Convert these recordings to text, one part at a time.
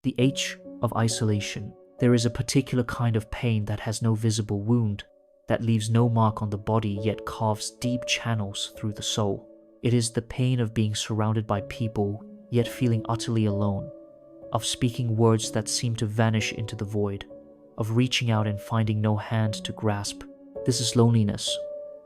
The H of isolation. There is a particular kind of pain that has no visible wound, that leaves no mark on the body yet carves deep channels through the soul. It is the pain of being surrounded by people yet feeling utterly alone, of speaking words that seem to vanish into the void, of reaching out and finding no hand to grasp. This is loneliness,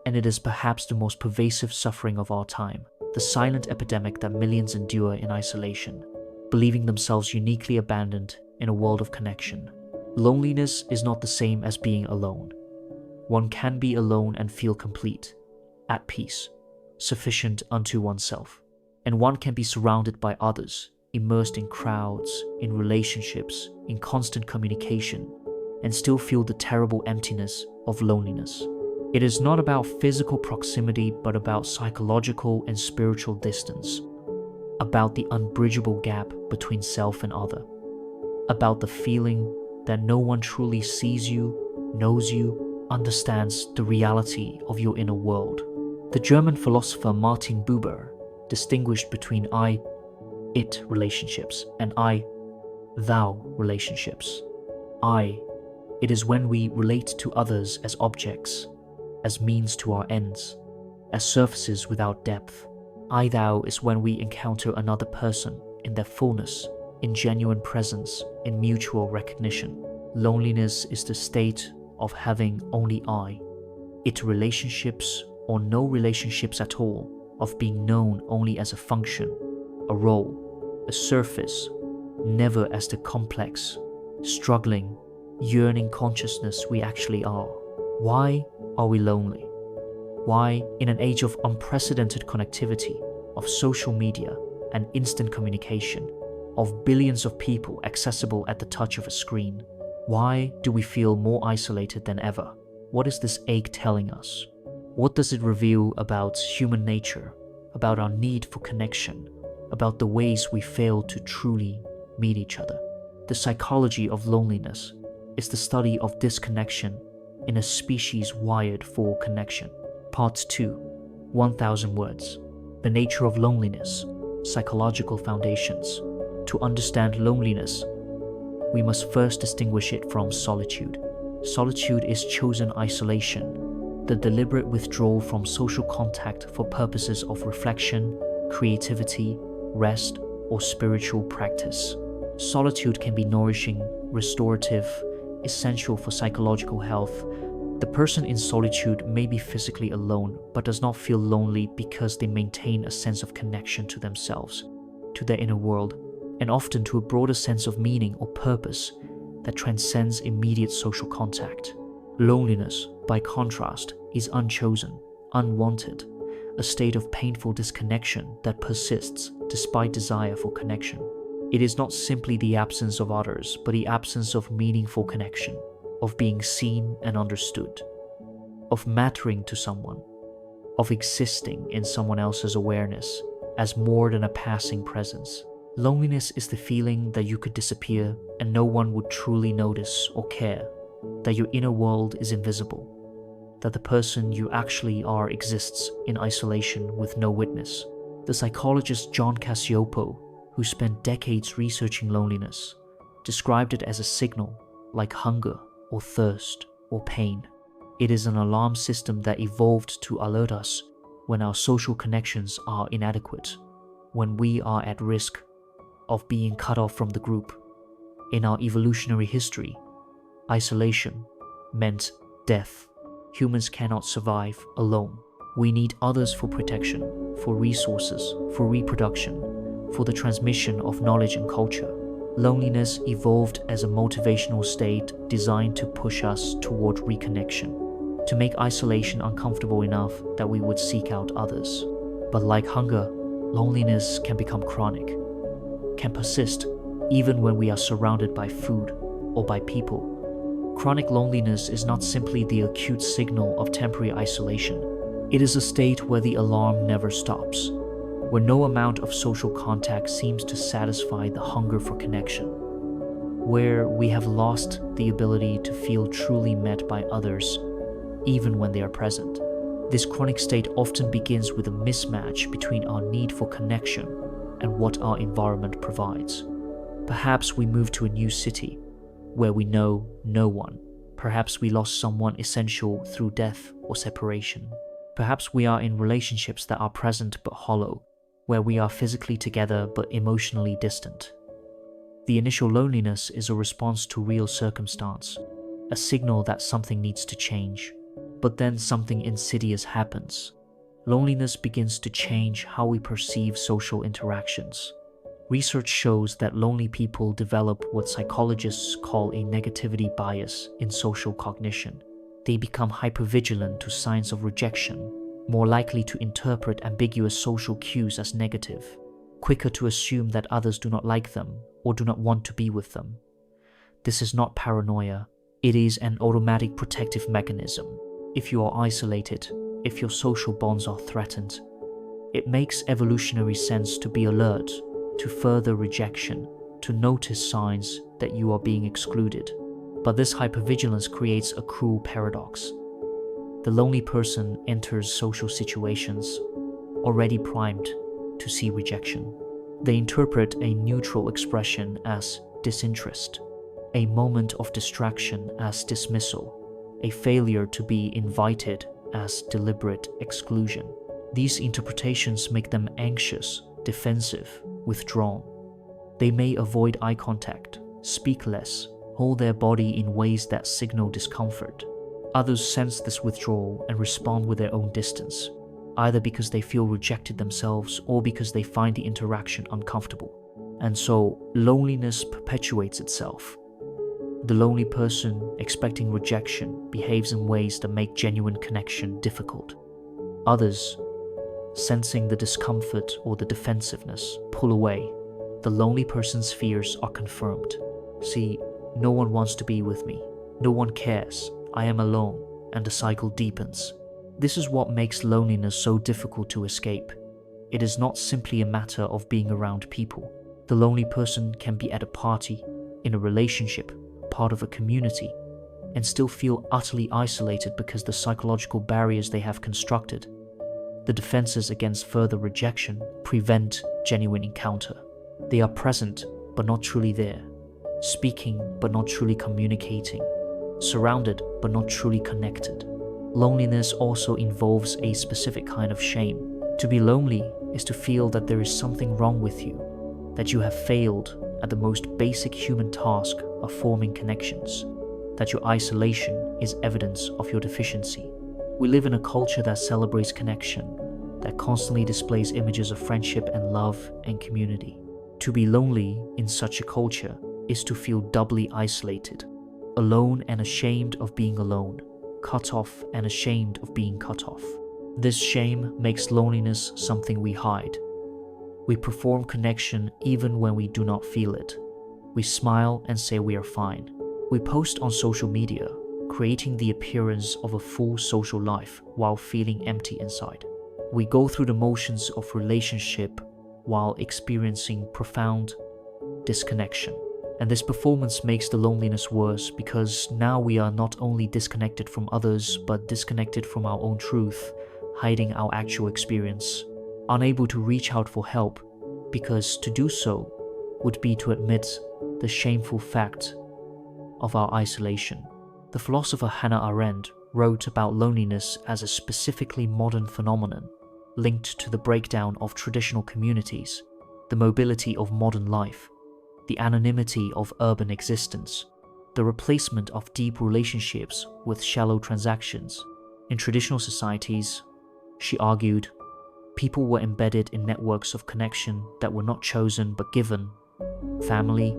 and it is perhaps the most pervasive suffering of our time, the silent epidemic that millions endure in isolation, believing themselves uniquely abandoned in a world of connection. Loneliness is not the same as being alone. One can be alone and feel complete, at peace, sufficient unto oneself, and one can be surrounded by others, immersed in crowds, in relationships, in constant communication, and still feel the terrible emptiness of loneliness. It is not about physical proximity, but about psychological and spiritual distance, about the unbridgeable gap between self and other, about the feeling that no one truly sees you, knows you, understands the reality of your inner world. The German philosopher Martin Buber distinguished between I-it relationships and I-thou relationships. It is when we relate to others as objects, as means to our ends, as surfaces without depth. I-thou is when we encounter another person in their fullness, in genuine presence, in mutual recognition. Loneliness is the state of having only I-it relationships or no relationships at all, of being known only as a function, a role, a surface, never as the complex, struggling, yearning consciousness we actually are. Why are we lonely? Why, in an age of unprecedented connectivity, of social media and instant communication, of billions of people accessible at the touch of a screen, why do we feel more isolated than ever? What is this ache telling us? What does it reveal about human nature, about our need for connection, about the ways we fail to truly meet each other? The psychology of loneliness is the study of disconnection in a species wired for connection. Part 2, 1000 words. The nature of loneliness, psychological foundations. To understand loneliness, we must first distinguish it from solitude. Solitude is chosen isolation, the deliberate withdrawal from social contact for purposes of reflection, creativity, rest, or spiritual practice. Solitude can be nourishing, restorative, essential for psychological health. The person in solitude may be physically alone, but does not feel lonely because they maintain a sense of connection to themselves, to their inner world, and often to a broader sense of meaning or purpose that transcends immediate social contact. Loneliness, by contrast, is unchosen, unwanted, a state of painful disconnection that persists despite desire for connection. It is not simply the absence of others, but the absence of meaningful connection, of being seen and understood, of mattering to someone, of existing in someone else's awareness as more than a passing presence. Loneliness is the feeling that you could disappear and no one would truly notice or care, that your inner world is invisible, that the person you actually are exists in isolation with no witness. The psychologist John Cacioppo, who spent decades researching loneliness, described it as a signal like hunger or thirst or pain. It is an alarm system that evolved to alert us when our social connections are inadequate, when we are at risk of being cut off from the group. In our evolutionary history, isolation meant death. Humans cannot survive alone. We need others for protection, for resources, for reproduction, for the transmission of knowledge and culture. Loneliness evolved as a motivational state designed to push us toward reconnection, to make isolation uncomfortable enough that we would seek out others. But like hunger, loneliness can become chronic, can persist even when we are surrounded by food or by people. Chronic loneliness is not simply the acute signal of temporary isolation. It is a state where the alarm never stops, where no amount of social contact seems to satisfy the hunger for connection, where we have lost the ability to feel truly met by others, even when they are present. This chronic state often begins with a mismatch between our need for connection and what our environment provides. Perhaps we moved to a new city where we know no one. Perhaps we lost someone essential through death or separation. Perhaps we are in relationships that are present but hollow, where we are physically together but emotionally distant. The initial loneliness is a response to real circumstance, a signal that something needs to change. But then something insidious happens. Loneliness begins to change how we perceive social interactions. Research shows that lonely people develop what psychologists call a negativity bias in social cognition. They become hypervigilant to signs of rejection, more likely to interpret ambiguous social cues as negative, quicker to assume that others do not like them or do not want to be with them. This is not paranoia, it is an automatic protective mechanism. If you are isolated, if your social bonds are threatened, it makes evolutionary sense to be alert to further rejection, to notice signs that you are being excluded. But this hypervigilance creates a cruel paradox. The lonely person enters social situations already primed to see rejection. They interpret a neutral expression as disinterest, a moment of distraction as dismissal, a failure to be invited as deliberate exclusion. These interpretations make them anxious, defensive, withdrawn. They may avoid eye contact, speak less, hold their body in ways that signal discomfort. Others sense this withdrawal and respond with their own distance, either because they feel rejected themselves or because they find the interaction uncomfortable. And so, loneliness perpetuates itself. The lonely person, expecting rejection, behaves in ways that make genuine connection difficult. Others, sensing the discomfort or the defensiveness, pull away. The lonely person's fears are confirmed. See, no one wants to be with me. No one cares. I am alone, and the cycle deepens. This is what makes loneliness so difficult to escape. It is not simply a matter of being around people. The lonely person can be at a party, in a relationship, part of a community, and still feel utterly isolated because the psychological barriers they have constructed, the defenses against further rejection, prevent genuine encounter. They are present, but not truly there, speaking, but not truly communicating, surrounded, but not truly connected. Loneliness also involves a specific kind of shame. To be lonely is to feel that there is something wrong with you, that you have failed at the most basic human task of forming connections, that your isolation is evidence of your deficiency. We live in a culture that celebrates connection, that constantly displays images of friendship and love and community. To be lonely in such a culture is to feel doubly isolated, alone and ashamed of being alone, cut off and ashamed of being cut off. This shame makes loneliness something we hide. We perform connection even when we do not feel it. We smile and say we are fine. We post on social media, creating the appearance of a full social life while feeling empty inside. We go through the motions of relationship while experiencing profound disconnection. And this performance makes the loneliness worse because now we are not only disconnected from others, but disconnected from our own truth, hiding our actual experience, unable to reach out for help, because to do so would be to admit the shameful fact of our isolation. The philosopher Hannah Arendt wrote about loneliness as a specifically modern phenomenon, linked to the breakdown of traditional communities, the mobility of modern life, the anonymity of urban existence, the replacement of deep relationships with shallow transactions. In traditional societies, she argued, people were embedded in networks of connection that were not chosen but given. Family,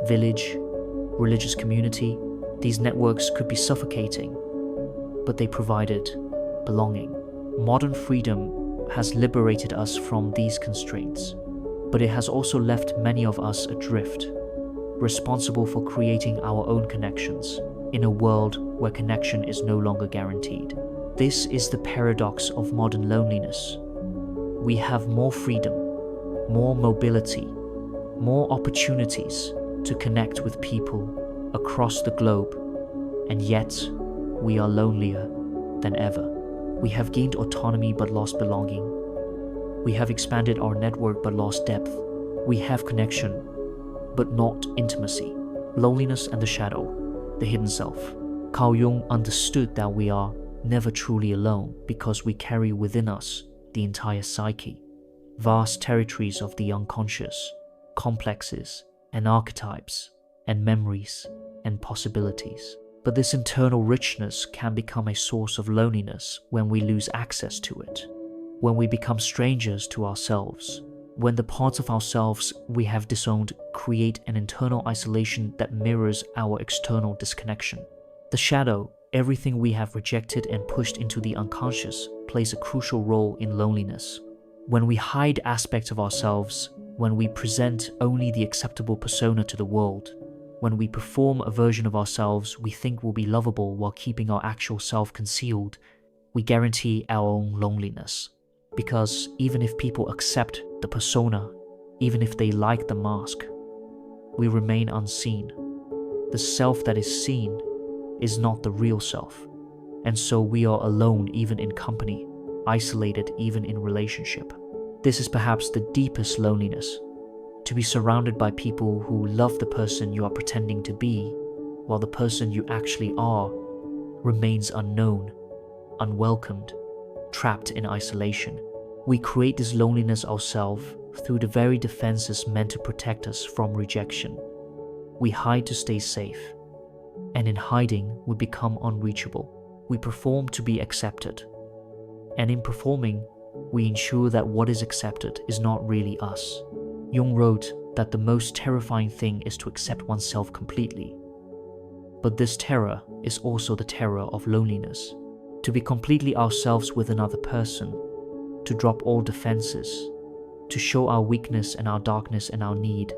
village, religious community, these networks could be suffocating, but they provided belonging. Modern freedom has liberated us from these constraints, but it has also left many of us adrift, responsible for creating our own connections in a world where connection is no longer guaranteed. This is the paradox of modern loneliness. We have more freedom, more mobility, more opportunities to connect with people across the globe, and yet we are lonelier than ever. We have gained autonomy but lost belonging. We have expanded our network but lost depth. We have connection, but not intimacy. Loneliness and the shadow, the hidden self. Carl Jung understood that we are never truly alone because we carry within us the entire psyche, vast territories of the unconscious, complexes and archetypes and memories and possibilities. But this internal richness can become a source of loneliness when we lose access to it, when we become strangers to ourselves, when the parts of ourselves we have disowned create an internal isolation that mirrors our external disconnection. The shadow, everything we have rejected and pushed into the unconscious, plays a crucial role in loneliness. When we hide aspects of ourselves, when we present only the acceptable persona to the world, when we perform a version of ourselves we think will be lovable while keeping our actual self concealed, we guarantee our own loneliness. Because even if people accept the persona, even if they like the mask, we remain unseen. The self that is seen is not the real self, and so we are alone even in company, isolated even in relationship. This is perhaps the deepest loneliness, to be surrounded by people who love the person you are pretending to be, while the person you actually are remains unknown, unwelcomed, trapped in isolation. We create this loneliness ourselves through the very defenses meant to protect us from rejection. We hide to stay safe, and in hiding we become unreachable. We perform to be accepted, and in performing, we ensure that what is accepted is not really us. Jung wrote that the most terrifying thing is to accept oneself completely. But this terror is also the terror of loneliness. To be completely ourselves with another person, to drop all defenses, to show our weakness and our darkness and our need,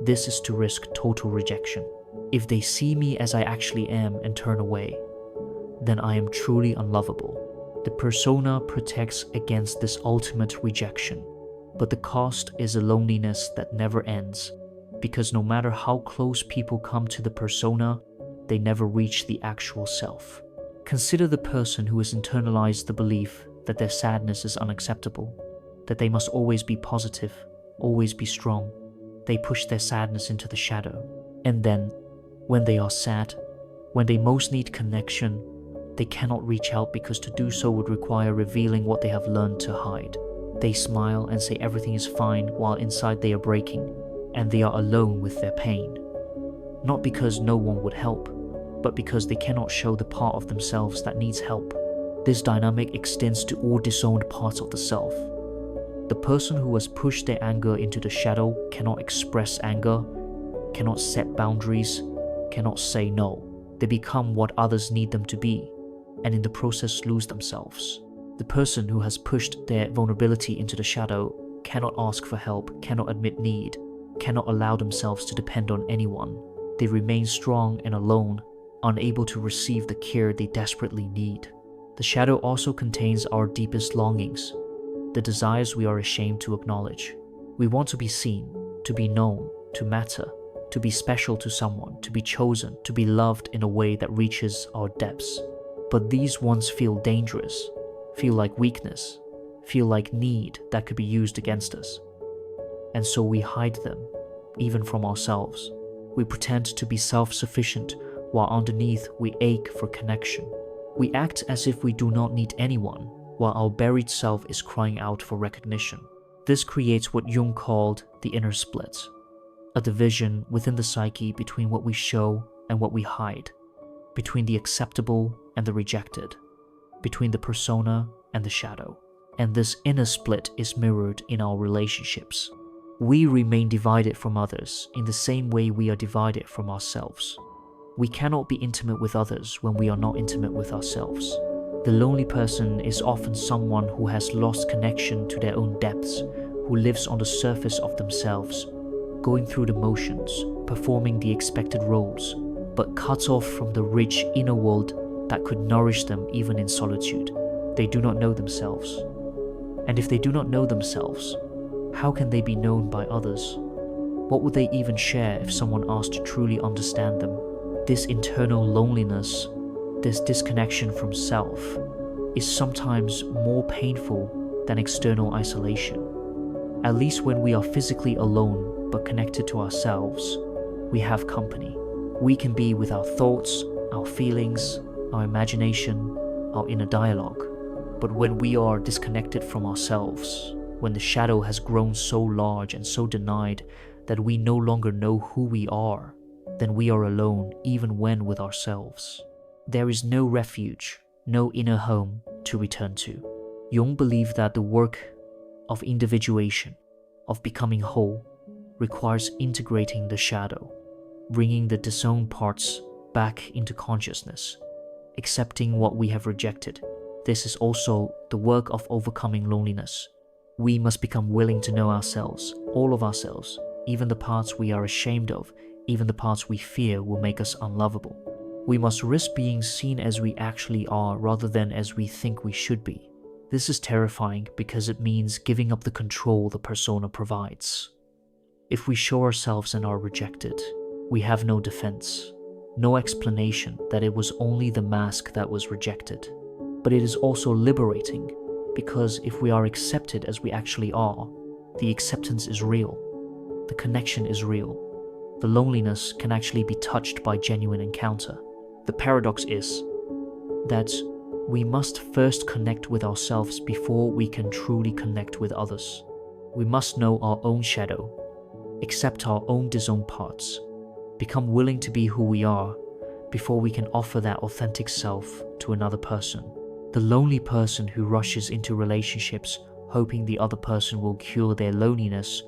this is to risk total rejection. If they see me as I actually am and turn away, then I am truly unlovable. The persona protects against this ultimate rejection, but the cost is a loneliness that never ends, because no matter how close people come to the persona, they never reach the actual self. Consider the person who has internalized the belief that their sadness is unacceptable, that they must always be positive, always be strong. They push their sadness into the shadow, and then, when they are sad, when they most need connection, they cannot reach out because to do so would require revealing what they have learned to hide. They smile and say everything is fine while inside they are breaking, and they are alone with their pain. Not because no one would help, but because they cannot show the part of themselves that needs help. This dynamic extends to all disowned parts of the self. The person who has pushed their anger into the shadow cannot express anger, cannot set boundaries, cannot say no. They become what others need them to be, and in the process lose themselves. The person who has pushed their vulnerability into the shadow cannot ask for help, cannot admit need, cannot allow themselves to depend on anyone. They remain strong and alone, unable to receive the care they desperately need. The shadow also contains our deepest longings, the desires we are ashamed to acknowledge. We want to be seen, to be known, to matter, to be special to someone, to be chosen, to be loved in a way that reaches our depths. But these ones feel dangerous, feel like weakness, feel like need that could be used against us. And so we hide them, even from ourselves. We pretend to be self-sufficient while underneath we ache for connection. We act as if we do not need anyone, while our buried self is crying out for recognition. This creates what Jung called the inner split, a division within the psyche between what we show and what we hide, between the acceptable and the rejected, between the persona and the shadow. And this inner split is mirrored in our relationships. We remain divided from others in the same way we are divided from ourselves. We cannot be intimate with others when we are not intimate with ourselves. The lonely person is often someone who has lost connection to their own depths, who lives on the surface of themselves, going through the motions, performing the expected roles, but cut off from the rich inner world that could nourish them even in solitude. They do not know themselves. And if they do not know themselves, how can they be known by others? What would they even share if someone asked to truly understand them? This internal loneliness, this disconnection from self, is sometimes more painful than external isolation. At least when we are physically alone, but connected to ourselves, we have company. We can be with our thoughts, our feelings, our imagination, our inner dialogue. But when we are disconnected from ourselves, when the shadow has grown so large and so denied that we no longer know who we are, then we are alone even when with ourselves. There is no refuge, no inner home to return to. Jung believed that the work of individuation, of becoming whole, requires integrating the shadow, bringing the disowned parts back into consciousness, accepting what we have rejected. This is also the work of overcoming loneliness. We must become willing to know ourselves, all of ourselves, even the parts we are ashamed of, even the parts we fear will make us unlovable. We must risk being seen as we actually are rather than as we think we should be. This is terrifying because it means giving up the control the persona provides. If we show ourselves and are rejected, we have no defense, no explanation that it was only the mask that was rejected. But it is also liberating because if we are accepted as we actually are, the acceptance is real, the connection is real, the loneliness can actually be touched by genuine encounter. The paradox is that we must first connect with ourselves before we can truly connect with others. We must know our own shadow, accept our own disowned parts, become willing to be who we are before we can offer that authentic self to another person. The lonely person who rushes into relationships hoping the other person will cure their loneliness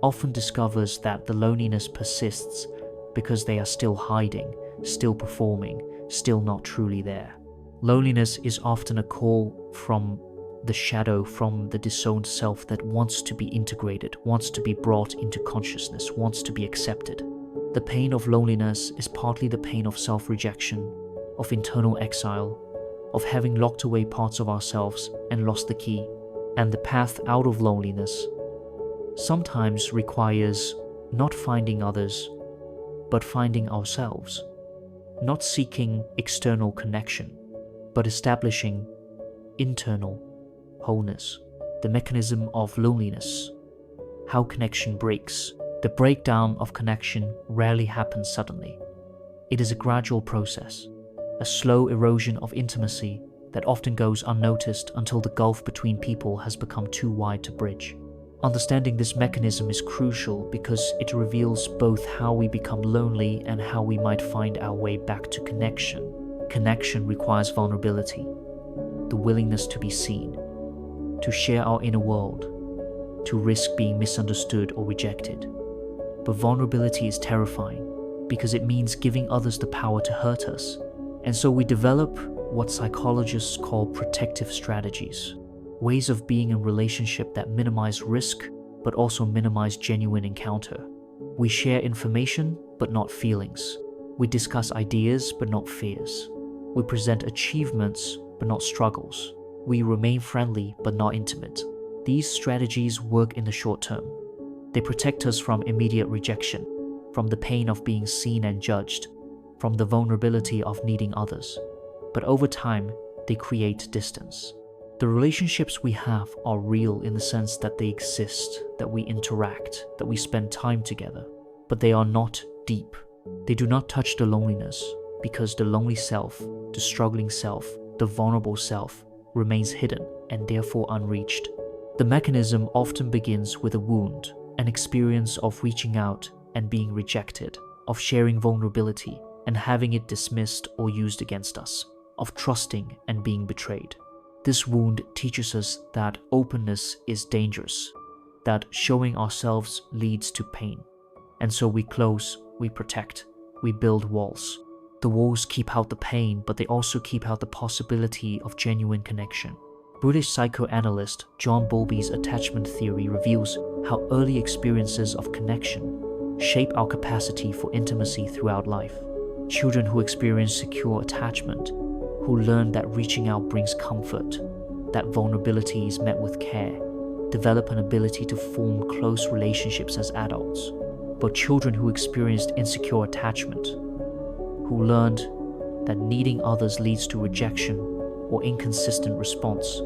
often discovers that the loneliness persists because they are still hiding, still performing, still not truly there. Loneliness is often a call from the shadow, from the disowned self that wants to be integrated, wants to be brought into consciousness, wants to be accepted. The pain of loneliness is partly the pain of self-rejection, of internal exile, of having locked away parts of ourselves and lost the key. And the path out of loneliness sometimes requires not finding others, but finding ourselves, not seeking external connection, but establishing internal wholeness. The mechanism of loneliness, how connection breaks. The breakdown of connection rarely happens suddenly. It is a gradual process, a slow erosion of intimacy that often goes unnoticed until the gulf between people has become too wide to bridge. Understanding this mechanism is crucial because it reveals both how we become lonely and how we might find our way back to connection. Connection requires vulnerability, the willingness to be seen, to share our inner world, to risk being misunderstood or rejected. But vulnerability is terrifying because it means giving others the power to hurt us. And so we develop what psychologists call protective strategies, ways of being in relationship that minimize risk but also minimize genuine encounter. We share information but not feelings. We discuss ideas but not fears. We present achievements but not struggles. We remain friendly but not intimate. These strategies work in the short term. They protect us from immediate rejection, from the pain of being seen and judged, from the vulnerability of needing others. But over time, they create distance. The relationships we have are real in the sense that they exist, that we interact, that we spend time together, but they are not deep. They do not touch the loneliness because the lonely self, the struggling self, the vulnerable self remains hidden and therefore unreached. The mechanism often begins with a wound, an experience of reaching out and being rejected, of sharing vulnerability and having it dismissed or used against us, of trusting and being betrayed. This wound teaches us that openness is dangerous, that showing ourselves leads to pain. And so we close, we protect, we build walls. The walls keep out the pain, but they also keep out the possibility of genuine connection. British psychoanalyst John Bowlby's attachment theory reveals how early experiences of connection shape our capacity for intimacy throughout life. Children who experience secure attachment, who learn that reaching out brings comfort, that vulnerability is met with care, develop an ability to form close relationships as adults. But children who experienced insecure attachment, who learned that needing others leads to rejection or inconsistent response,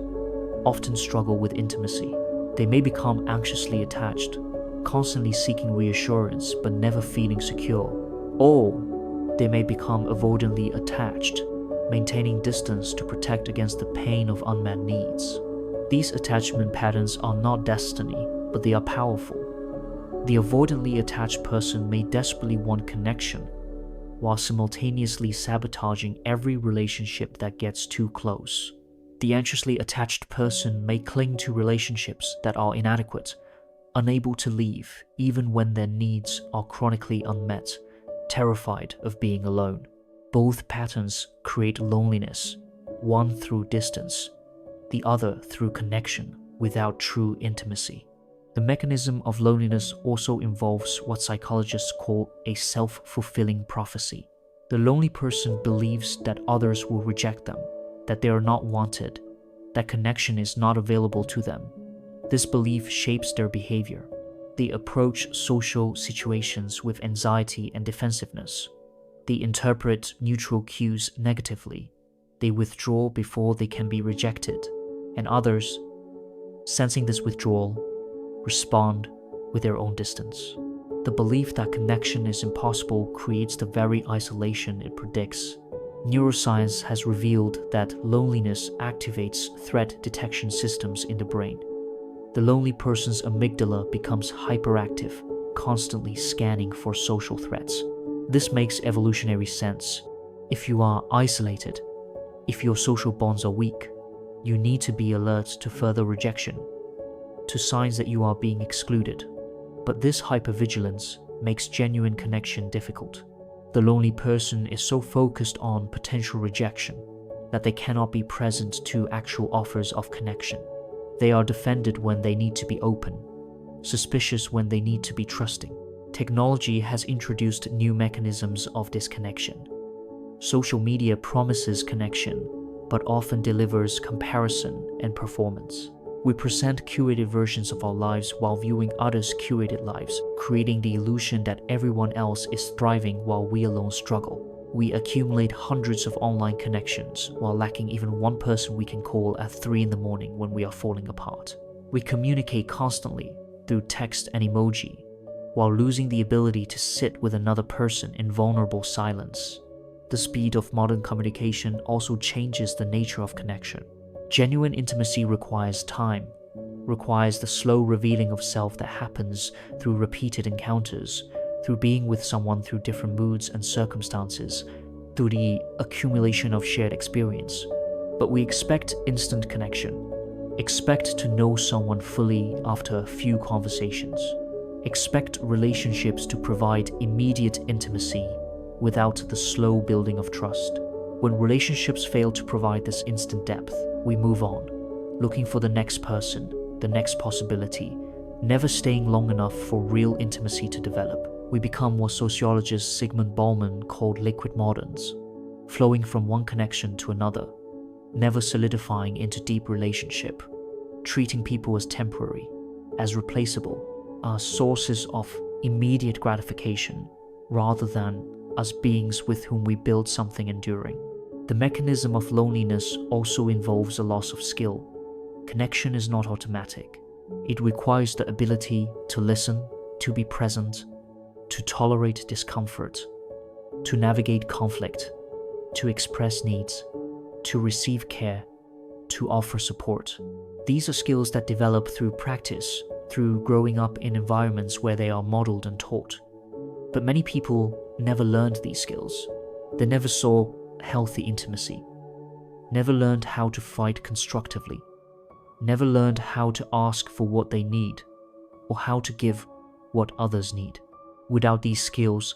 often struggle with intimacy. They may become anxiously attached, constantly seeking reassurance but never feeling secure. Or they may become avoidantly attached, maintaining distance to protect against the pain of unmet needs. These attachment patterns are not destiny, but they are powerful. The avoidantly attached person may desperately want connection, while simultaneously sabotaging every relationship that gets too close. The anxiously attached person may cling to relationships that are inadequate, unable to leave even when their needs are chronically unmet, terrified of being alone. Both patterns create loneliness, one through distance, the other through connection without true intimacy. The mechanism of loneliness also involves what psychologists call a self-fulfilling prophecy. The lonely person believes that others will reject them, that they are not wanted, that connection is not available to them. This belief shapes their behavior. They approach social situations with anxiety and defensiveness. They interpret neutral cues negatively. They withdraw before they can be rejected, and others, sensing this withdrawal, respond with their own distance. The belief that connection is impossible creates the very isolation it predicts. Neuroscience has revealed that loneliness activates threat detection systems in the brain. The lonely person's amygdala becomes hyperactive, constantly scanning for social threats. This makes evolutionary sense. If you are isolated, if your social bonds are weak, you need to be alert to further rejection, to signs that you are being excluded. But this hypervigilance makes genuine connection difficult. The lonely person is so focused on potential rejection that they cannot be present to actual offers of connection. They are defended when they need to be open, suspicious when they need to be trusting. Technology has introduced new mechanisms of disconnection. Social media promises connection, but often delivers comparison and performance. We present curated versions of our lives while viewing others' curated lives, creating the illusion that everyone else is thriving while we alone struggle. We accumulate hundreds of online connections while lacking even one person we can call at 3 in the morning when we are falling apart. We communicate constantly through text and emoji, while losing the ability to sit with another person in vulnerable silence. The speed of modern communication also changes the nature of connection. Genuine intimacy requires time, requires the slow revealing of self that happens through repeated encounters, through being with someone through different moods and circumstances, through the accumulation of shared experience. But we expect instant connection, expect to know someone fully after a few conversations, expect relationships to provide immediate intimacy without the slow building of trust. When relationships fail to provide this instant depth, we move on, looking for the next person, the next possibility, never staying long enough for real intimacy to develop. We become what sociologist Sigmund Bauman called liquid moderns, flowing from one connection to another, never solidifying into deep relationship, treating people as temporary, as replaceable, as sources of immediate gratification, rather than as beings with whom we build something enduring. The mechanism of loneliness also involves a loss of skill. Connection is not automatic. It requires the ability to listen, to be present, to tolerate discomfort, to navigate conflict, to express needs, to receive care, to offer support. These are skills that develop through practice, through growing up in environments where they are modeled and taught. But many people never learned these skills. They never saw healthy intimacy, never learned how to fight constructively, never learned how to ask for what they need, or how to give what others need. Without these skills,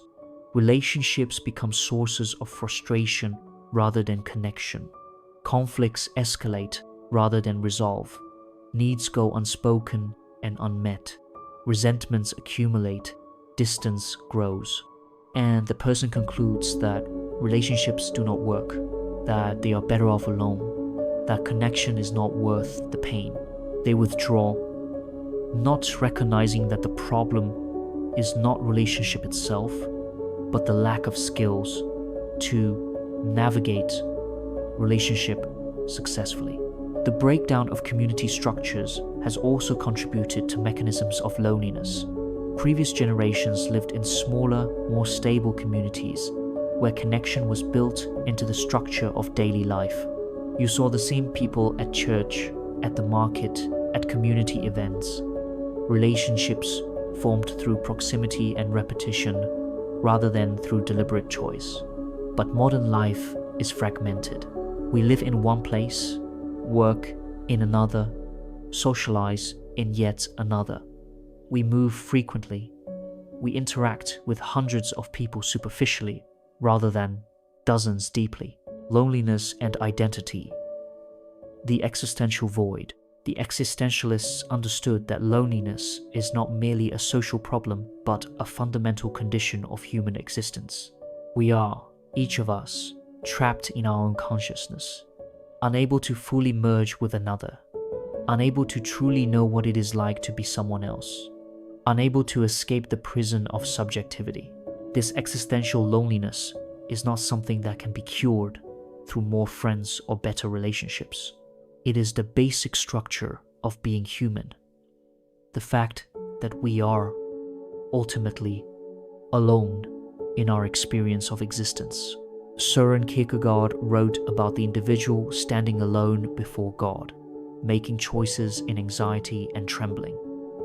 relationships become sources of frustration rather than connection. Conflicts escalate rather than resolve. Needs go unspoken and unmet. Resentments accumulate. Distance grows. And the person concludes that relationships do not work, that they are better off alone, that connection is not worth the pain. They withdraw, not recognizing that the problem is not relationship itself, but the lack of skills to navigate relationship successfully. The breakdown of community structures has also contributed to mechanisms of loneliness. Previous generations lived in smaller, more stable communities where connection was built into the structure of daily life. You saw the same people at church, at the market, at community events. Relationships formed through proximity and repetition rather than through deliberate choice. But modern life is fragmented. We live in one place, work in another, socialize in yet another. We move frequently. We interact with hundreds of people superficially rather than dozens deeply. Loneliness and identity. The existential void. The existentialists understood that loneliness is not merely a social problem, but a fundamental condition of human existence. We are, each of us, trapped in our own consciousness, unable to fully merge with another, unable to truly know what it is like to be someone else, unable to escape the prison of subjectivity. This existential loneliness is not something that can be cured through more friends or better relationships. It is the basic structure of being human. The fact that we are ultimately alone in our experience of existence. Søren Kierkegaard wrote about the individual standing alone before God, making choices in anxiety and trembling,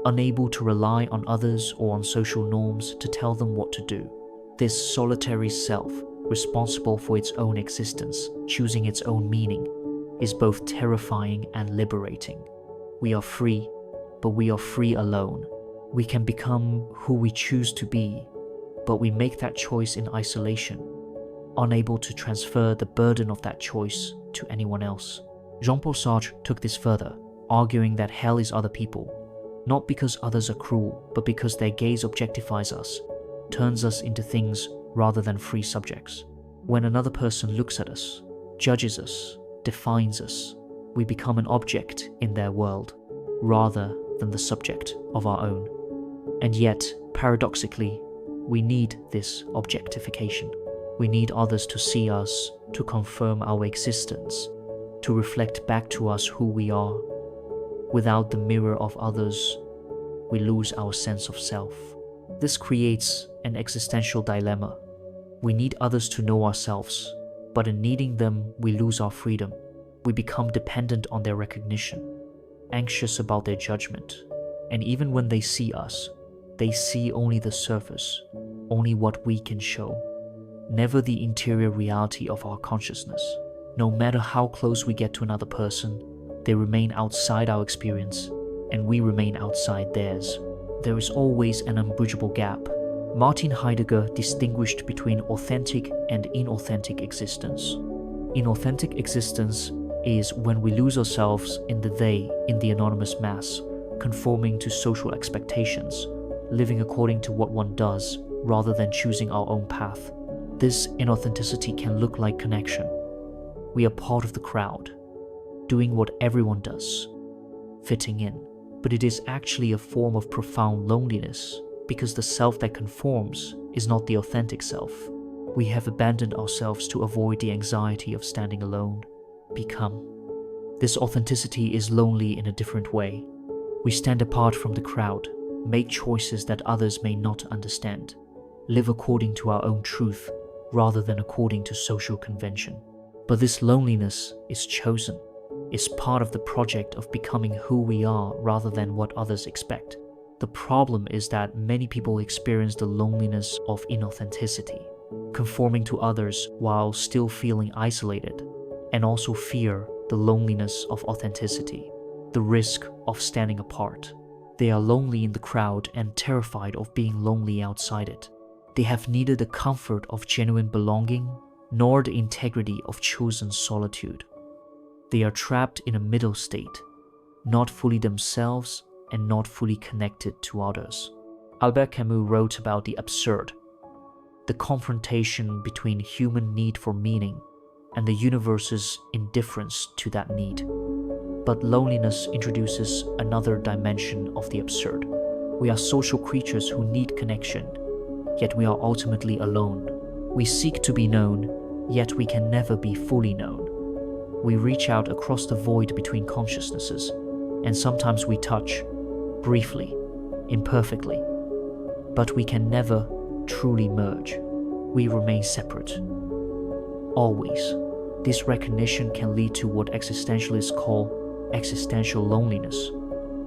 unable to rely on others or on social norms to tell them what to do. This solitary self, responsible for its own existence, choosing its own meaning, is both terrifying and liberating. We are free, but we are free alone. We can become who we choose to be, but we make that choice in isolation, unable to transfer the burden of that choice to anyone else. Jean-Paul Sartre took this further, arguing that hell is other people, not because others are cruel, but because their gaze objectifies us, turns us into things rather than free subjects. When another person looks at us, judges us, defines us, we become an object in their world, rather than the subject of our own. And yet, paradoxically, we need this objectification. We need others to see us, to confirm our existence, to reflect back to us who we are. Without the mirror of others, we lose our sense of self. This creates an existential dilemma. We need others to know ourselves, but in needing them, we lose our freedom. We become dependent on their recognition, anxious about their judgment, and even when they see us, they see only the surface, only what we can show, never the interior reality of our consciousness. No matter how close we get to another person, they remain outside our experience, and we remain outside theirs. There is always an unbridgeable gap. Martin Heidegger distinguished between authentic and inauthentic existence. Inauthentic existence is when we lose ourselves in the they, in the anonymous mass, conforming to social expectations, living according to what one does, rather than choosing our own path. This inauthenticity can look like connection. We are part of the crowd, doing what everyone does, fitting in. But it is actually a form of profound loneliness, because the self that conforms is not the authentic self. We have abandoned ourselves to avoid the anxiety of standing alone. Become. This authenticity is lonely in a different way. We stand apart from the crowd, make choices that others may not understand, live according to our own truth rather than according to social convention. But this loneliness is chosen, is part of the project of becoming who we are rather than what others expect. The problem is that many people experience the loneliness of inauthenticity, conforming to others while still feeling isolated, and also fear the loneliness of authenticity, the risk of standing apart. They are lonely in the crowd and terrified of being lonely outside it. They have neither the comfort of genuine belonging nor the integrity of chosen solitude. They are trapped in a middle state, not fully themselves and not fully connected to others. Albert Camus wrote about the absurd, the confrontation between human need for meaning and the universe's indifference to that need. But loneliness introduces another dimension of the absurd. We are social creatures who need connection, yet we are ultimately alone. We seek to be known, yet we can never be fully known. We reach out across the void between consciousnesses, and sometimes we touch, briefly, imperfectly, but we can never truly merge. We remain separate. Always. This recognition can lead to what existentialists call existential loneliness,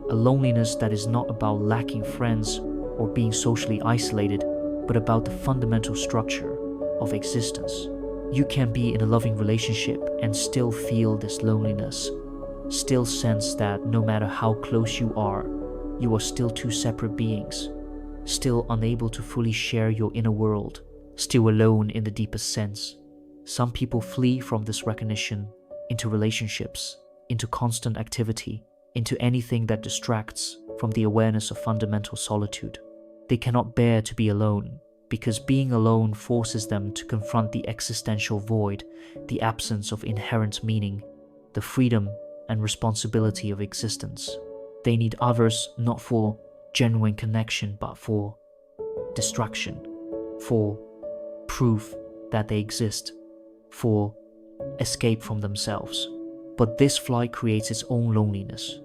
a loneliness that is not about lacking friends or being socially isolated, but about the fundamental structure of existence. You can be in a loving relationship and still feel this loneliness, still sense that no matter how close you are still two separate beings, still unable to fully share your inner world, still alone in the deepest sense. Some people flee from this recognition into relationships, into constant activity, into anything that distracts from the awareness of fundamental solitude. They cannot bear to be alone, because being alone forces them to confront the existential void, the absence of inherent meaning, the freedom and responsibility of existence. They need others not for genuine connection, but for distraction, for proof that they exist, for escape from themselves. But this flight creates its own loneliness.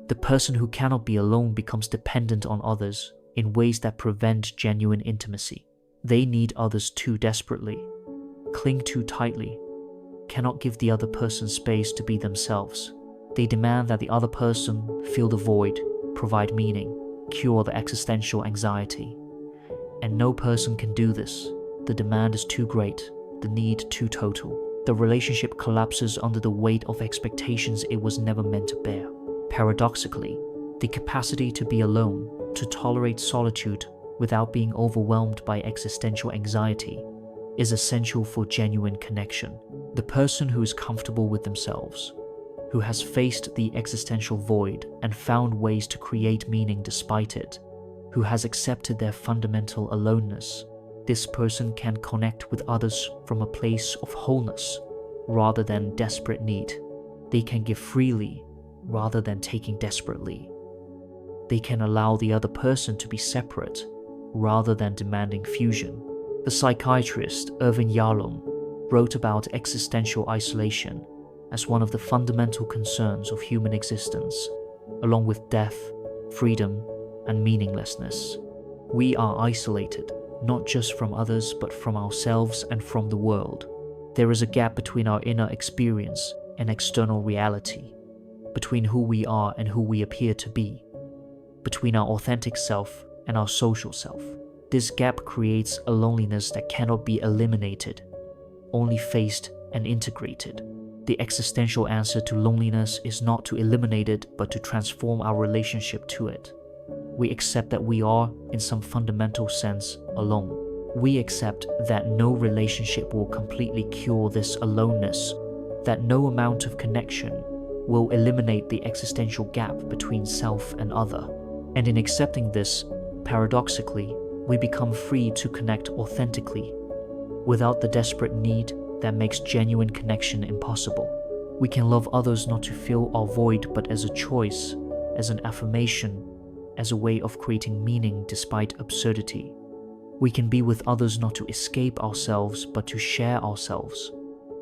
The person who cannot be alone becomes dependent on others in ways that prevent genuine intimacy. They need others too desperately, cling too tightly, cannot give the other person space to be themselves. They demand that the other person fill the void, provide meaning, cure the existential anxiety. And no person can do this. The demand is too great, the need too total. The relationship collapses under the weight of expectations it was never meant to bear. Paradoxically, the capacity to be alone, to tolerate solitude without being overwhelmed by existential anxiety, is essential for genuine connection. The person who is comfortable with themselves, who has faced the existential void and found ways to create meaning despite it, who has accepted their fundamental aloneness, this person can connect with others from a place of wholeness rather than desperate need. They can give freely rather than taking desperately. They can allow the other person to be separate rather than demanding fusion. The psychiatrist Irvin Yalom wrote about existential isolation as one of the fundamental concerns of human existence, along with death, freedom, and meaninglessness. We are isolated, not just from others, but from ourselves and from the world. There is a gap between our inner experience and external reality, between who we are and who we appear to be, between our authentic self and our social self. This gap creates a loneliness that cannot be eliminated, only faced and integrated. The existential answer to loneliness is not to eliminate it, but to transform our relationship to it. We accept that we are, in some fundamental sense, alone. We accept that no relationship will completely cure this aloneness, that no amount of connection will eliminate the existential gap between self and other. And in accepting this, paradoxically, we become free to connect authentically, without the desperate need that makes genuine connection impossible. We can love others not to fill our void, but as a choice, as an affirmation, as a way of creating meaning despite absurdity. We can be with others not to escape ourselves, but to share ourselves.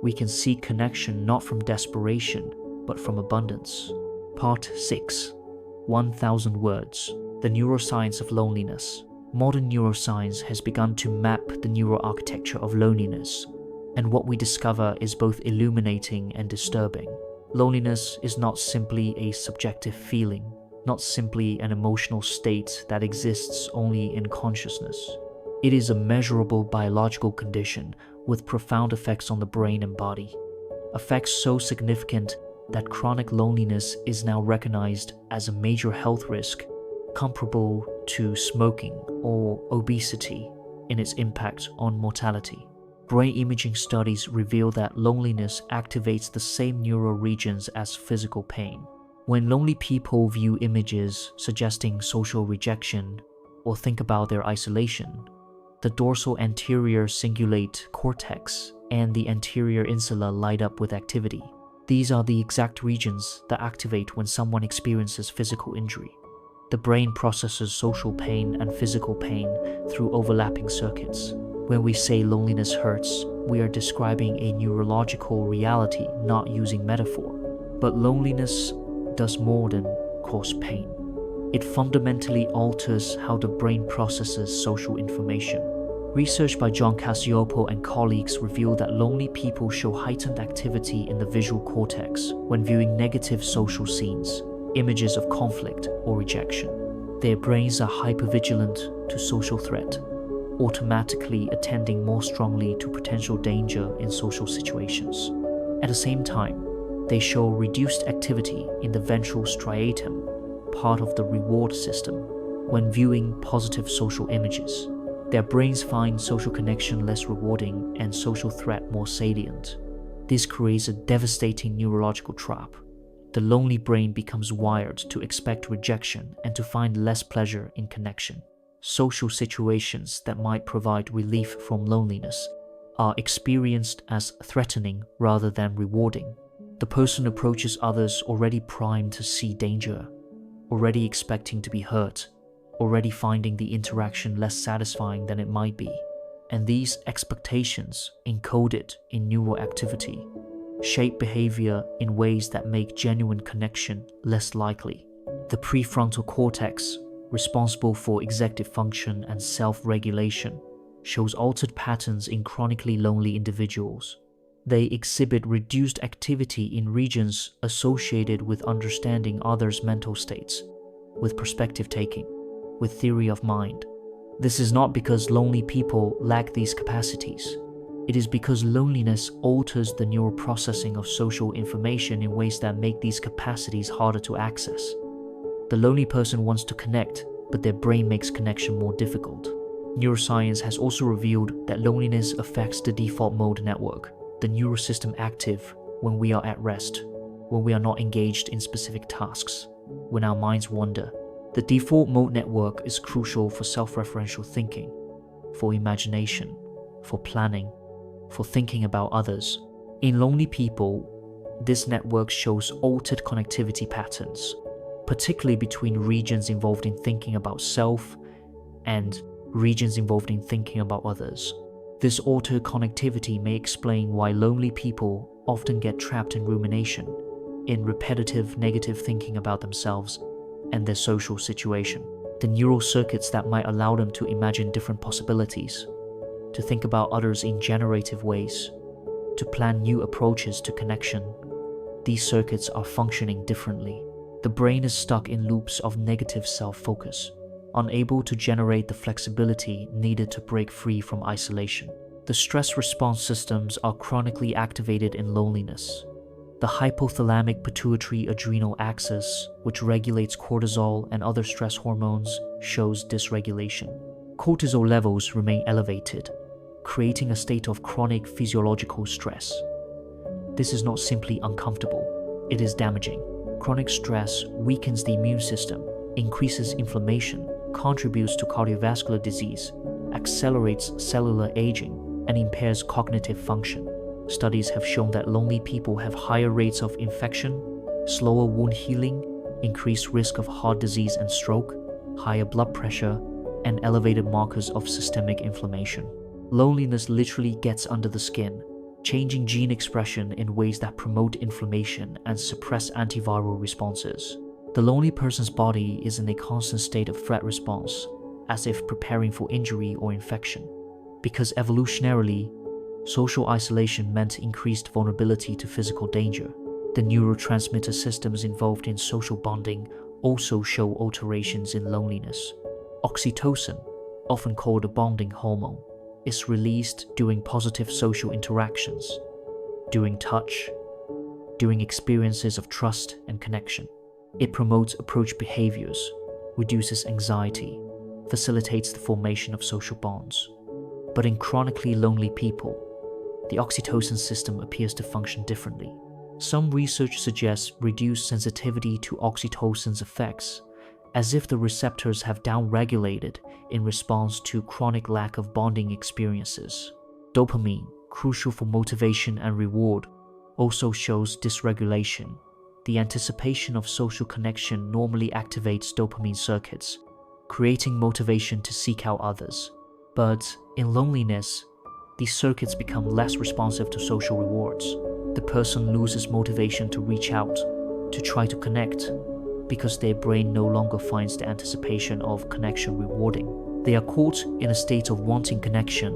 We can seek connection not from desperation, but from abundance. Part 6. 1000 words. The neuroscience of loneliness. Modern neuroscience has begun to map the neuroarchitecture of loneliness, and what we discover is both illuminating and disturbing. Loneliness is not simply a subjective feeling, not simply an emotional state that exists only in consciousness. It is a measurable biological condition with profound effects on the brain and body, effects so significant that chronic loneliness is now recognized as a major health risk, comparable to smoking or obesity in its impact on mortality. Brain imaging studies reveal that loneliness activates the same neural regions as physical pain. When lonely people view images suggesting social rejection or think about their isolation, the dorsal anterior cingulate cortex and the anterior insula light up with activity. These are the exact regions that activate when someone experiences physical injury. The brain processes social pain and physical pain through overlapping circuits. When we say loneliness hurts, we are describing a neurological reality, not using metaphor. But loneliness does more than cause pain. It fundamentally alters how the brain processes social information. Research by John Cacioppo and colleagues revealed that lonely people show heightened activity in the visual cortex when viewing negative social scenes, images of conflict or rejection. Their brains are hypervigilant to social threat, automatically attending more strongly to potential danger in social situations. At the same time, they show reduced activity in the ventral striatum, part of the reward system, when viewing positive social images. Their brains find social connection less rewarding and social threat more salient. This creates a devastating neurological trap. The lonely brain becomes wired to expect rejection and to find less pleasure in connection. Social situations that might provide relief from loneliness are experienced as threatening rather than rewarding. The person approaches others already primed to see danger, already expecting to be hurt, already finding the interaction less satisfying than it might be. And these expectations, encoded in neural activity, shape behavior in ways that make genuine connection less likely. The prefrontal cortex, responsible for executive function and self-regulation, shows altered patterns in chronically lonely individuals. They exhibit reduced activity in regions associated with understanding others' mental states, with perspective taking, with theory of mind. This is not because lonely people lack these capacities. It is because loneliness alters the neural processing of social information in ways that make these capacities harder to access. The lonely person wants to connect, but their brain makes connection more difficult. Neuroscience has also revealed that loneliness affects the default mode network, the neural system active when we are at rest, when we are not engaged in specific tasks, when our minds wander. The default mode network is crucial for self-referential thinking, for imagination, for planning, for thinking about others. In lonely people, this network shows altered connectivity patterns, particularly between regions involved in thinking about self and regions involved in thinking about others. This altered connectivity may explain why lonely people often get trapped in rumination, in repetitive negative thinking about themselves and their social situation. The neural circuits that might allow them to imagine different possibilities, to think about others in generative ways, to plan new approaches to connection, these circuits are functioning differently. The brain is stuck in loops of negative self-focus, unable to generate the flexibility needed to break free from isolation. The stress response systems are chronically activated in loneliness. The hypothalamic pituitary adrenal axis, which regulates cortisol and other stress hormones, shows dysregulation. Cortisol levels remain elevated, creating a state of chronic physiological stress. This is not simply uncomfortable, it is damaging. Chronic stress weakens the immune system, increases inflammation, contributes to cardiovascular disease, accelerates cellular aging, and impairs cognitive function. Studies have shown that lonely people have higher rates of infection, slower wound healing, increased risk of heart disease and stroke, higher blood pressure, and elevated markers of systemic inflammation. Loneliness literally gets under the skin, changing gene expression in ways that promote inflammation and suppress antiviral responses. The lonely person's body is in a constant state of threat response, as if preparing for injury or infection. Because evolutionarily, social isolation meant increased vulnerability to physical danger. The neurotransmitter systems involved in social bonding also show alterations in loneliness. Oxytocin, often called a bonding hormone, is released during positive social interactions, during touch, during experiences of trust and connection. It promotes approach behaviors, reduces anxiety, facilitates the formation of social bonds. But in chronically lonely people, the oxytocin system appears to function differently. Some research suggests reduced sensitivity to oxytocin's effects, as if the receptors have downregulated in response to chronic lack of bonding experiences. Dopamine, crucial for motivation and reward, also shows dysregulation. The anticipation of social connection normally activates dopamine circuits, creating motivation to seek out others. But in loneliness, these circuits become less responsive to social rewards. The person loses motivation to reach out, to try to connect, because their brain no longer finds the anticipation of connection rewarding. They are caught in a state of wanting connection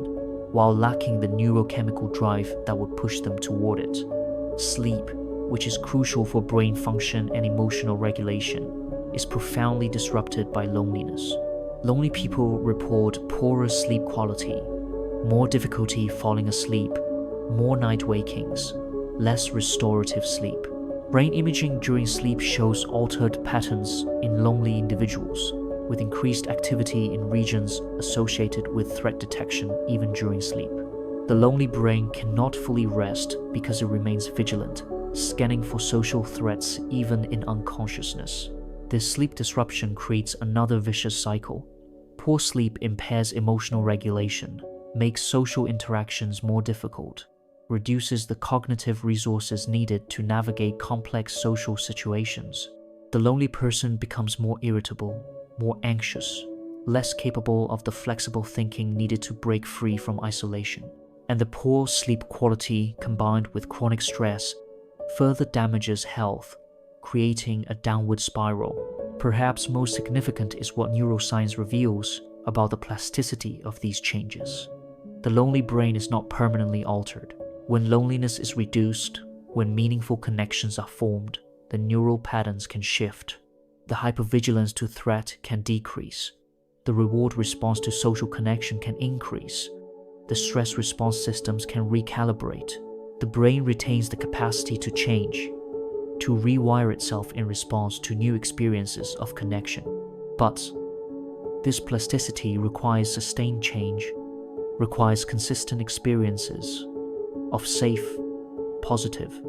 while lacking the neurochemical drive that would push them toward it. Sleep, which is crucial for brain function and emotional regulation, is profoundly disrupted by loneliness. Lonely people report poorer sleep quality, more difficulty falling asleep, more night wakings, less restorative sleep. Brain imaging during sleep shows altered patterns in lonely individuals, with increased activity in regions associated with threat detection even during sleep. The lonely brain cannot fully rest because it remains vigilant, scanning for social threats even in unconsciousness. This sleep disruption creates another vicious cycle. Poor sleep impairs emotional regulation, makes social interactions more difficult, reduces the cognitive resources needed to navigate complex social situations. The lonely person becomes more irritable, more anxious, less capable of the flexible thinking needed to break free from isolation. And the poor sleep quality combined with chronic stress further damages health, creating a downward spiral. Perhaps most significant is what neuroscience reveals about the plasticity of these changes. The lonely brain is not permanently altered. When loneliness is reduced, when meaningful connections are formed, the neural patterns can shift. The hypervigilance to threat can decrease. The reward response to social connection can increase. The stress response systems can recalibrate. The brain retains the capacity to change, to rewire itself in response to new experiences of connection. But this plasticity requires sustained change, requires consistent experiences of safe, positive,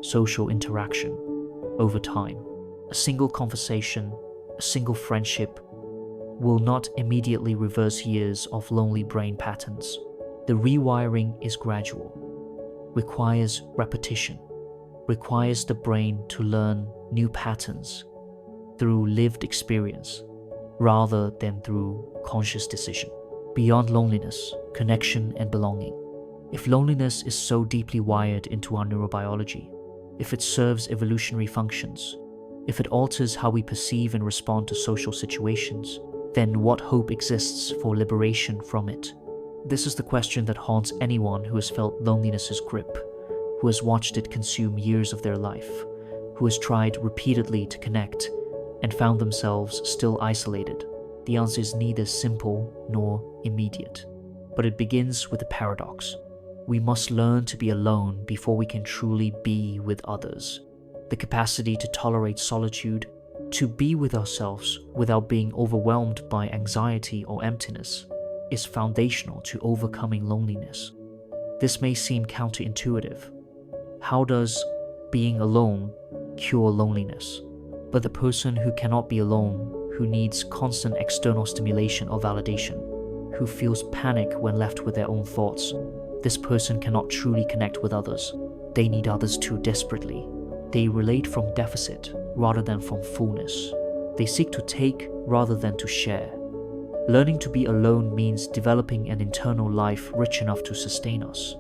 social interaction over time. A single conversation, a single friendship will not immediately reverse years of lonely brain patterns. The rewiring is gradual, requires repetition, requires the brain to learn new patterns through lived experience rather than through conscious decision. Beyond loneliness, connection and belonging. If loneliness is so deeply wired into our neurobiology, if it serves evolutionary functions, if it alters how we perceive and respond to social situations, then what hope exists for liberation from it? This is the question that haunts anyone who has felt loneliness's grip, who has watched it consume years of their life, who has tried repeatedly to connect and found themselves still isolated. The answer is neither simple nor immediate, but it begins with a paradox. We must learn to be alone before we can truly be with others. The capacity to tolerate solitude, to be with ourselves without being overwhelmed by anxiety or emptiness, is foundational to overcoming loneliness. This may seem counterintuitive. How does being alone cure loneliness? But the person who cannot be alone, who needs constant external stimulation or validation, who feels panic when left with their own thoughts, this person cannot truly connect with others. They need others too desperately. They relate from deficit rather than from fullness. They seek to take rather than to share. Learning to be alone means developing an internal life rich enough to sustain us,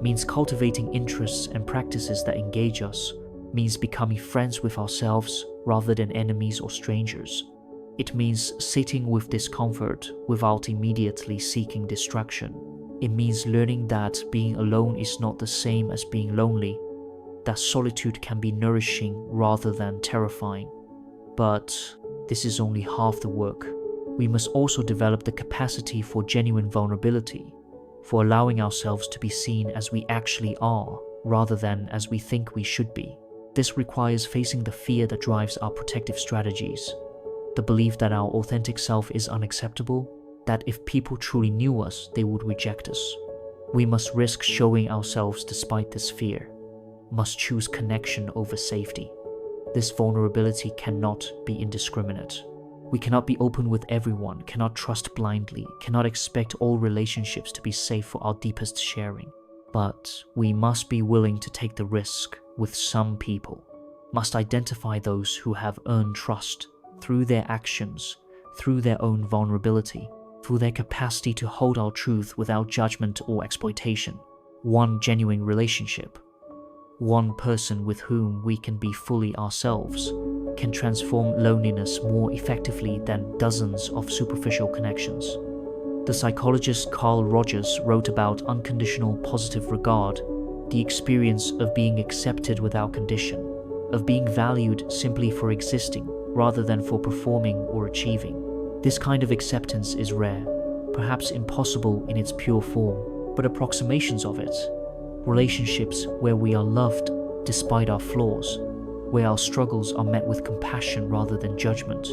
means cultivating interests and practices that engage us, means becoming friends with ourselves rather than enemies or strangers. It means sitting with discomfort without immediately seeking distraction. It means learning that being alone is not the same as being lonely, that solitude can be nourishing rather than terrifying. But this is only half the work. We must also develop the capacity for genuine vulnerability, for allowing ourselves to be seen as we actually are, rather than as we think we should be. This requires facing the fear that drives our protective strategies, the belief that our authentic self is unacceptable, that if people truly knew us, they would reject us. We must risk showing ourselves despite this fear, must choose connection over safety. This vulnerability cannot be indiscriminate. We cannot be open with everyone, cannot trust blindly, cannot expect all relationships to be safe for our deepest sharing. But we must be willing to take the risk with some people, must identify those who have earned trust through their actions, through their own vulnerability, through their capacity to hold our truth without judgment or exploitation. One genuine relationship, one person with whom we can be fully ourselves, can transform loneliness more effectively than dozens of superficial connections. The psychologist Carl Rogers wrote about unconditional positive regard, the experience of being accepted without condition, of being valued simply for existing rather than for performing or achieving. This kind of acceptance is rare, perhaps impossible in its pure form, but approximations of it, relationships where we are loved despite our flaws, where our struggles are met with compassion rather than judgment,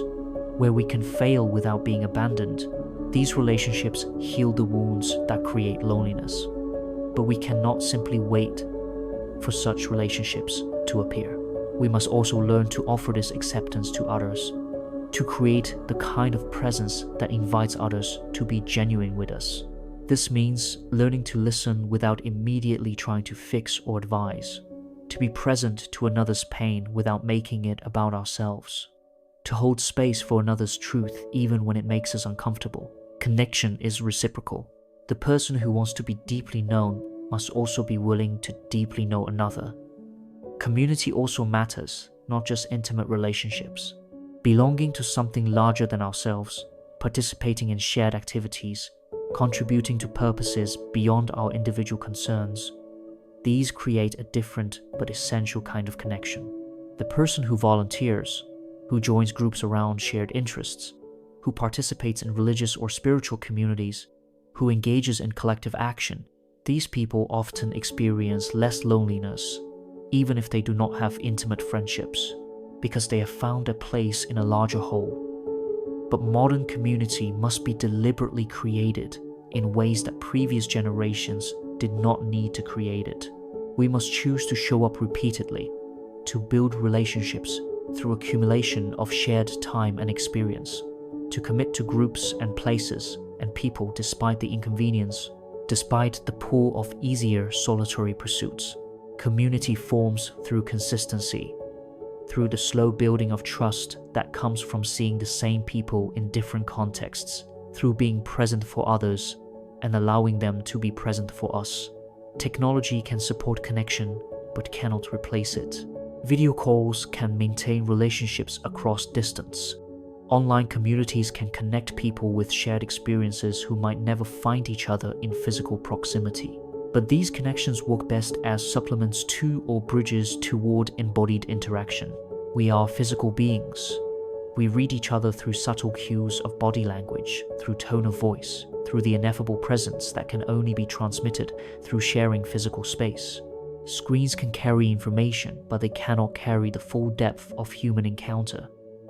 where we can fail without being abandoned, these relationships heal the wounds that create loneliness. But we cannot simply wait for such relationships to appear. We must also learn to offer this acceptance to others, to create the kind of presence that invites others to be genuine with us. This means learning to listen without immediately trying to fix or advise, to be present to another's pain without making it about ourselves, to hold space for another's truth even when it makes us uncomfortable. Connection is reciprocal. The person who wants to be deeply known must also be willing to deeply know another. Community also matters, not just intimate relationships. Belonging to something larger than ourselves, participating in shared activities, contributing to purposes beyond our individual concerns, these create a different but essential kind of connection. The person who volunteers, who joins groups around shared interests, who participates in religious or spiritual communities, who engages in collective action, these people often experience less loneliness, even if they do not have intimate friendships, because they have found a place in a larger whole. But modern community must be deliberately created in ways that previous generations did not need to create it. We must choose to show up repeatedly, to build relationships through accumulation of shared time and experience, to commit to groups and places and people despite the inconvenience, despite the pull of easier solitary pursuits. Community forms through consistency, through the slow building of trust that comes from seeing the same people in different contexts, through being present for others and allowing them to be present for us. Technology can support connection, but cannot replace it. Video calls can maintain relationships across distance. Online communities can connect people with shared experiences who might never find each other in physical proximity. But these connections work best as supplements to or bridges toward embodied interaction. We are physical beings. We read each other through subtle cues of body language, through tone of voice, through the ineffable presence that can only be transmitted through sharing physical space. Screens can carry information, but they cannot carry the full depth of human encounter.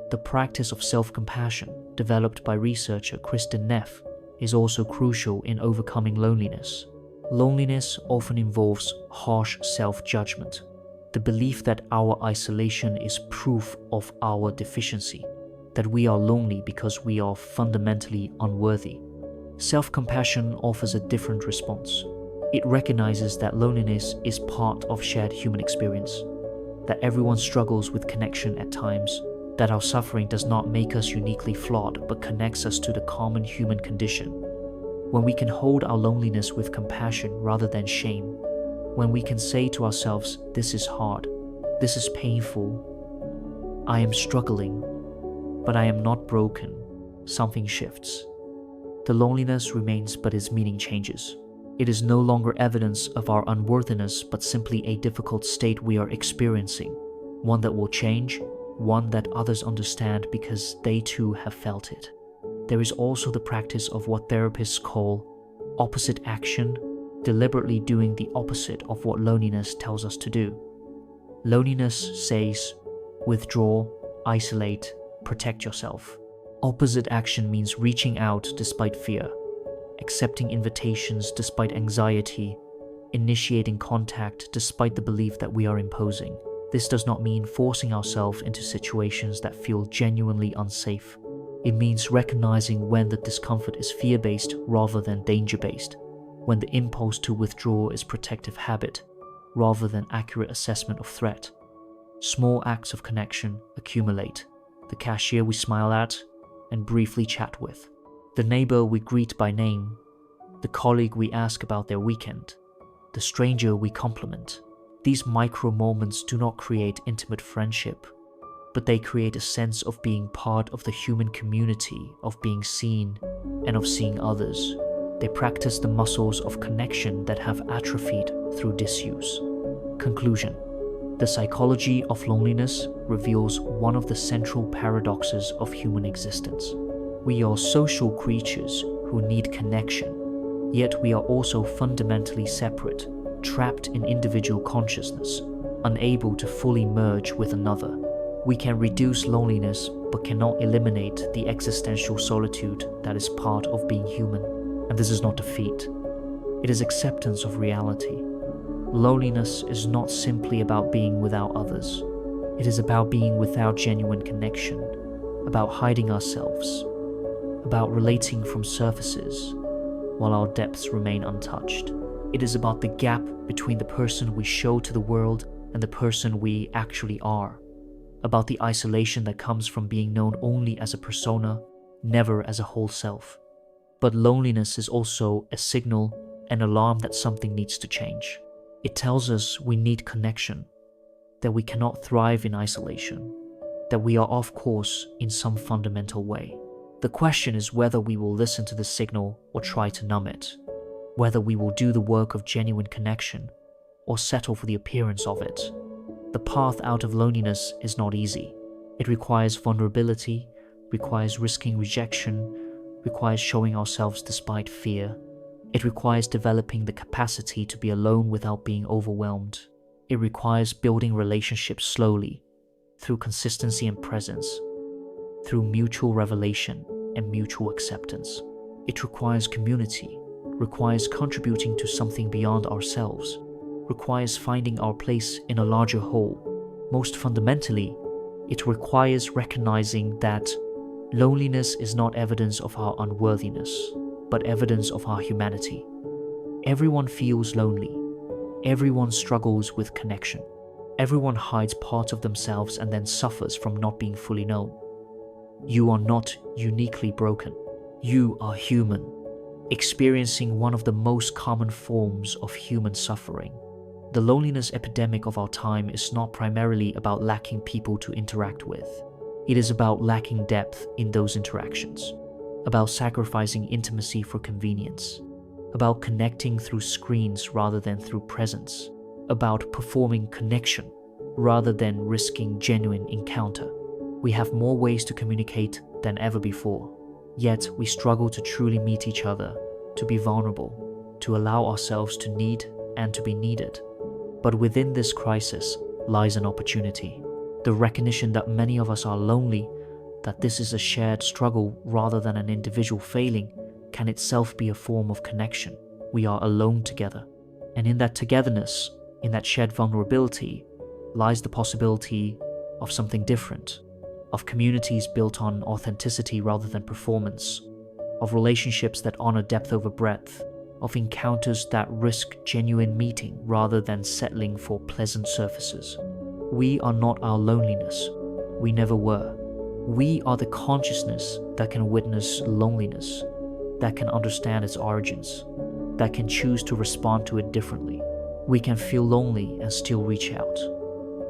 The practice of self-compassion, developed by researcher Kristen Neff, is also crucial in overcoming loneliness. Loneliness often involves harsh self-judgment, the belief that our isolation is proof of our deficiency, that we are lonely because we are fundamentally unworthy. Self-compassion offers a different response. It recognizes that loneliness is part of shared human experience, that everyone struggles with connection at times, that our suffering does not make us uniquely flawed but connects us to the common human condition. When we can hold our loneliness with compassion rather than shame, when we can say to ourselves, this is hard, this is painful, I am struggling, but I am not broken, something shifts. The loneliness remains, but its meaning changes. It is no longer evidence of our unworthiness, but simply a difficult state we are experiencing, one that will change, one that others understand because they too have felt it. There is also the practice of what therapists call opposite action, deliberately doing the opposite of what loneliness tells us to do. Loneliness says, withdraw, isolate, protect yourself. Opposite action means reaching out despite fear, accepting invitations despite anxiety, initiating contact despite the belief that we are imposing. This does not mean forcing ourselves into situations that feel genuinely unsafe. It means recognizing when the discomfort is fear-based rather than danger-based, when the impulse to withdraw is protective habit rather than accurate assessment of threat. Small acts of connection accumulate. The cashier we smile at and briefly chat with, the neighbor we greet by name, the colleague we ask about their weekend, the stranger we compliment. These micro moments do not create intimate friendship, but they create a sense of being part of the human community, of being seen, and of seeing others. They practice the muscles of connection that have atrophied through disuse. Conclusion: the psychology of loneliness reveals one of the central paradoxes of human existence. We are social creatures who need connection, yet we are also fundamentally separate, trapped in individual consciousness, unable to fully merge with another. We can reduce loneliness but cannot eliminate the existential solitude that is part of being human. And this is not defeat. It is acceptance of reality. Loneliness is not simply about being without others. It is about being without genuine connection, about hiding ourselves, about relating from surfaces while our depths remain untouched. It is about the gap between the person we show to the world and the person we actually are, about the isolation that comes from being known only as a persona, never as a whole self. But loneliness is also a signal, an alarm that something needs to change. It tells us we need connection, that we cannot thrive in isolation, that we are off course in some fundamental way. The question is whether we will listen to the signal or try to numb it, whether we will do the work of genuine connection or settle for the appearance of it. The path out of loneliness is not easy. It requires vulnerability, requires risking rejection, requires showing ourselves despite fear. It requires developing the capacity to be alone without being overwhelmed. It requires building relationships slowly, through consistency and presence, through mutual revelation and mutual acceptance. It requires community, requires contributing to something beyond ourselves, requires finding our place in a larger whole. Most fundamentally, it requires recognizing that loneliness is not evidence of our unworthiness, but evidence of our humanity. Everyone feels lonely. Everyone struggles with connection. Everyone hides parts of themselves and then suffers from not being fully known. You are not uniquely broken. You are human, experiencing one of the most common forms of human suffering. The loneliness epidemic of our time is not primarily about lacking people to interact with. It is about lacking depth in those interactions, about sacrificing intimacy for convenience, about connecting through screens rather than through presence, about performing connection rather than risking genuine encounter. We have more ways to communicate than ever before, yet we struggle to truly meet each other, to be vulnerable, to allow ourselves to need and to be needed. But within this crisis lies an opportunity. The recognition that many of us are lonely, that this is a shared struggle rather than an individual failing, can itself be a form of connection. We are alone together. And in that togetherness, in that shared vulnerability, lies the possibility of something different, of communities built on authenticity rather than performance, of relationships that honor depth over breadth, of encounters that risk genuine meeting rather than settling for pleasant surfaces. We are not our loneliness. We never were. We are the consciousness that can witness loneliness, that can understand its origins, that can choose to respond to it differently. We can feel lonely and still reach out.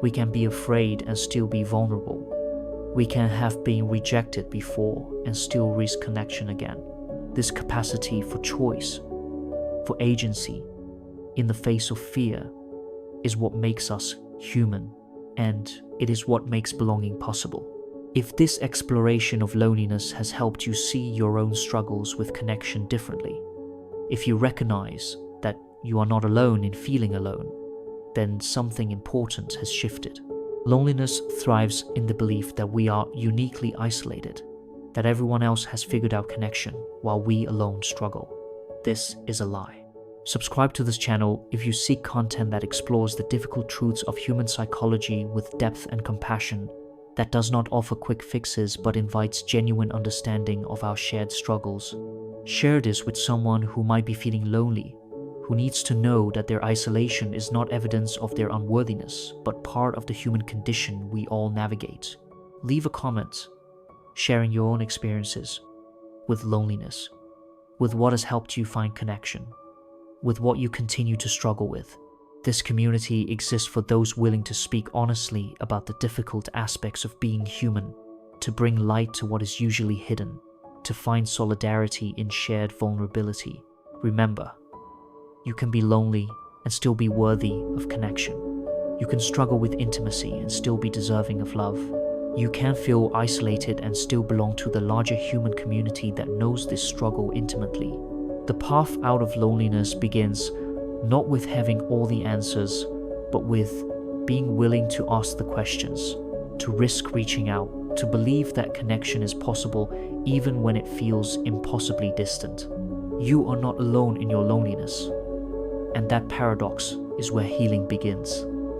We can be afraid and still be vulnerable. We can have been rejected before and still risk connection again. This capacity for choice, for agency, in the face of fear, is what makes us human, and it is what makes belonging possible. If this exploration of loneliness has helped you see your own struggles with connection differently, if you recognize that you are not alone in feeling alone, then something important has shifted. Loneliness thrives in the belief that we are uniquely isolated, that everyone else has figured out connection while we alone struggle. This is a lie. Subscribe to this channel if you seek content that explores the difficult truths of human psychology with depth and compassion, that does not offer quick fixes but invites genuine understanding of our shared struggles. Share this with someone who might be feeling lonely, who needs to know that their isolation is not evidence of their unworthiness, but part of the human condition we all navigate. Leave a comment, sharing your own experiences with loneliness, with what has helped you find connection, with what you continue to struggle with. This community exists for those willing to speak honestly about the difficult aspects of being human, to bring light to what is usually hidden, to find solidarity in shared vulnerability. Remember, you can be lonely and still be worthy of connection. You can struggle with intimacy and still be deserving of love. You can feel isolated and still belong to the larger human community that knows this struggle intimately. The path out of loneliness begins not with having all the answers, but with being willing to ask the questions, to risk reaching out, to believe that connection is possible even when it feels impossibly distant. You are not alone in your loneliness, and that paradox is where healing begins.